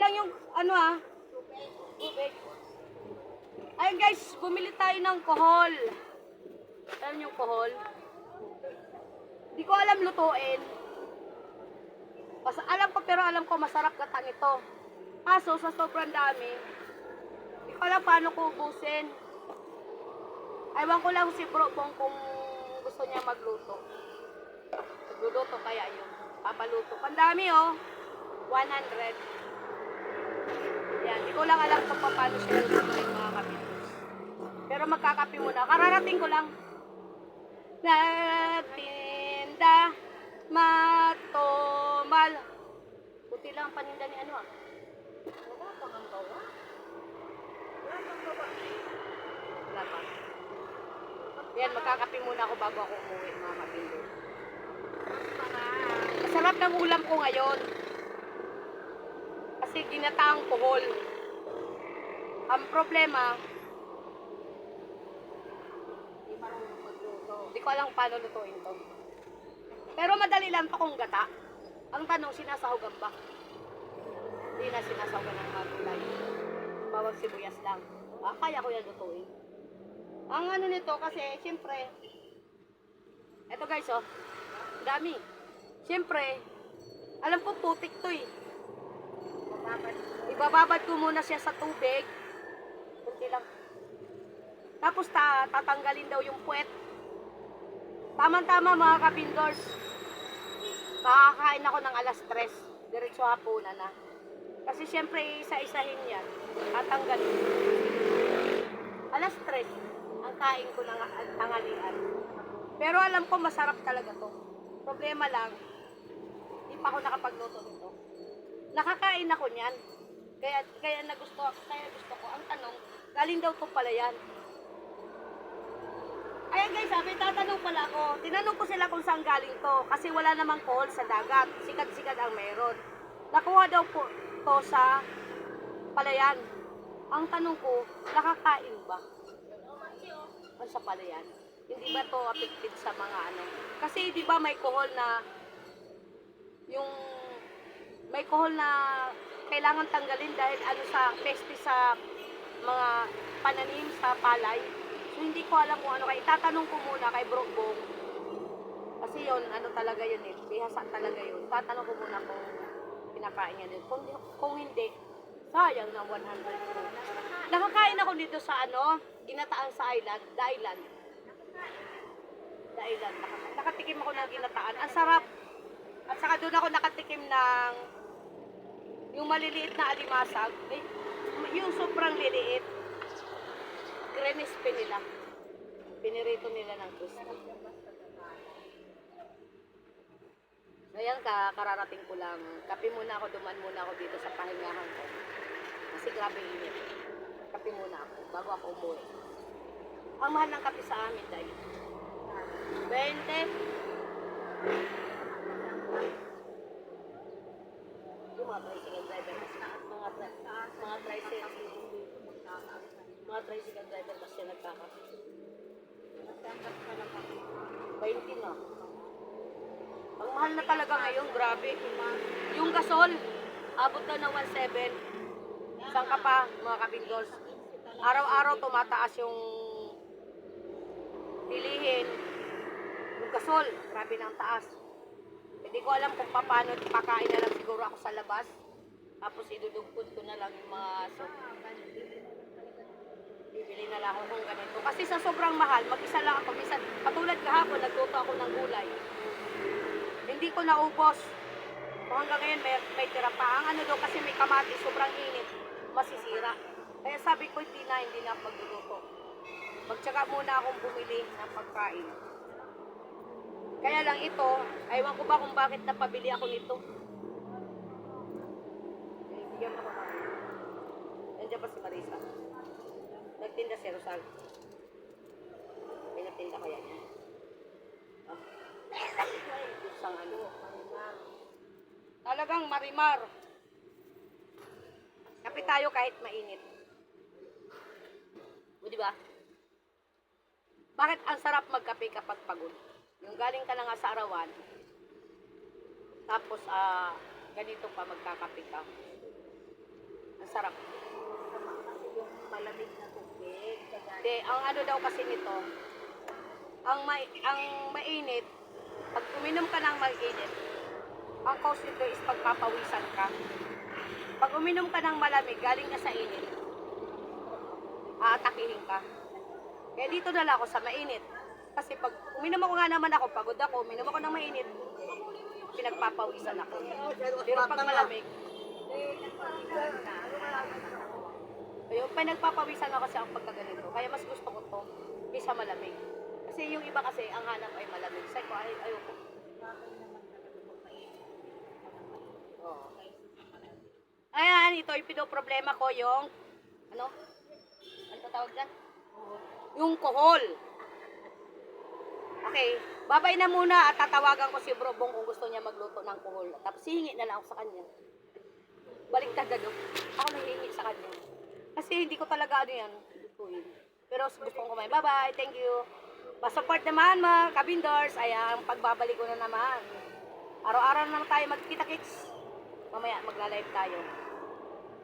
lang yung, ano tubig. Ayun guys, bumili tayo ng kohol. Alam niyo yung kohol? Di ko alam lutuin. Alam ko, pero alam ko masarap gatang ito. Kaso sa sobrang dami, di ko alam paano ko ubusin. Aywan ko lang si Bro Bong kung gusto niya magluto. Magluluto kaya yun. Papaluto. Pandami 100. Yan, di ko lang alam kung paano siya lutuin mga kapitos. Pero magkakape muna. Kararating ko lang. Natinda matumal. Buti lang paninda ni ano Wala pang ang gawa. Wala pa. Yan, magkakape muna ako bago ako umuwi mga kapitos. Masarap ng ulam ko ngayon. Kasi ginataang kohol. Ang problema, hindi ko alam paano lutuin to. Pero madali lang to kung gata. Ang tanong, sinasahugan ba? Hindi na sinasahugan ng mga gulay. Bawang sibuyas lang. Kaya ko yan lutuin. Ang ano nito kasi, siyempre, eto guys dami. Siyempre, alam ko putik to Ibababad ko muna siya sa tubig. Kunti lang. Tapos tatanggalin daw yung puwet. Tama-tama mga kapindors. Makakain ako ng alas 3. Diretso hapunan na. Kasi syempre isa-isahin yan. Tatanggalin. Alas 3 ang kain ko ng tanghalian. Pero alam ko masarap talaga to. Problema lang, hindi pa ako nakapagluto nito. Nakakain ako niyan. Kaya gusto ko. Ang tanong, galing daw to pala yan. Ayan guys, tatanong pala ako. Tinanong ko sila kung saan galing to. Kasi wala namang kohol sa dagat. Sikat-sikat ang meron. Nakuha daw po to sa palayan. Ang tanong ko, nakakain ba? Sa palayan? Hindi ba to affected sa mga ano? Kasi di ba may kohol na may kohol na kailangan tanggalin dahil ano sa peste sa mga pananim sa palay. So hindi ko alam kung ano kaya. Itatanong ko muna kay Bro Bong. Kasi yun, ano talaga yun bihasa talaga yun. Tatanong ko muna kung pinakain niya din. Kung hindi, sayang na 100. Nakakain ako dito sa ginataan sa island, the island. Nakatikim ako ng ginataan. Ang sarap. At saka doon ako nakatikim ng yung maliliit na alimasag. Yung sobrang liliit. Crispy nila. Pinirito nila ng crispy. Ayan, kararating ko lang. Kape muna ako, duman muna ako dito sa pahingahan ko. Kasi grabe init. Kape muna ako bago ako umuwi. Ang mahal ng kape sa amin dahil 20. Yung mga tricycle driver mga tricycle driver kasi nagkakape. 20 na. Ang mahal na talaga ngayon, grabe. Yung gasol, abot na ng 1.7. Saan ka pa, mga kapindors? Araw-araw tumataas yung bilihin. Yung gasol, grabe na ang taas. Hindi ko alam kung paano, pakain na lang siguro ako sa labas. Tapos idudugpod ko na lang yung mga bibili na lang ako ng ganito. Kasi sa sobrang mahal, mag-isa lang ako. Minsan, katulad kahapon, nagluto ako ng gulay. Hindi ko naubos. So hanggang ngayon may tira pa. Ang ano daw kasi may kamatis, sobrang init, masisira. Kaya sabi ko hindi na ako magluluto. Magtsaga muna akong bumili ng pagkain. Kaya lang ito, aywan ko ba kung bakit napabili ako nito. Bigyan mo ko ba? Nandiyan pa si Marisa. Nagtinda si Rosal. May nagtinda ko yan. Isang ano. Talagang marimar. Kape tayo kahit mainit. O diba? Bakit ang sarap magkape kapag pagod? Yung galing ka na nga sa arawan, tapos ganito pa magkakape ka. Sarap. Kasi yung malamig na tubig. Hindi, ang ano daw kasi nito, ang mainit, pag uminom ka ng mainit, ang cause nito is pagpapawisan ka. Pag uminom ka ng malamig, galing ka sa init, aatakihin ka. Kaya dito na lang ako sa mainit. Kasi pag uminom ako nga naman ako, pagod ako, uminom ako ng mainit, pinagpapawisan ako. Pero pag malamig, ayun, pinagpapawisan ako kasi ang pagkaganito. Kaya mas gusto ko to kaysa malamig. Kasi yung iba kasi, ang hanap ay malamig. Say ko, ayoko. Oo. Ayan, ito yung pinoproblema ko, yung, ano? Ano tawag dyan? Yung kohol. Okay, babay na muna at tatawagan ko si Bro Bong kung gusto niya magluto ng kohol. Tapos hihingi na lang ako sa kanya. Baliktad na do. Ako nahihingi sa kanya. Kasi hindi ko talaga ano yan. Lutuin. Pero gusto kong kumain. Bye-bye, thank you. Pa-support naman mga kabindors. Ayan, pagbabalik ko na naman. Araw-araw na naman tayo magkita-kits. Mamaya magla-live tayo.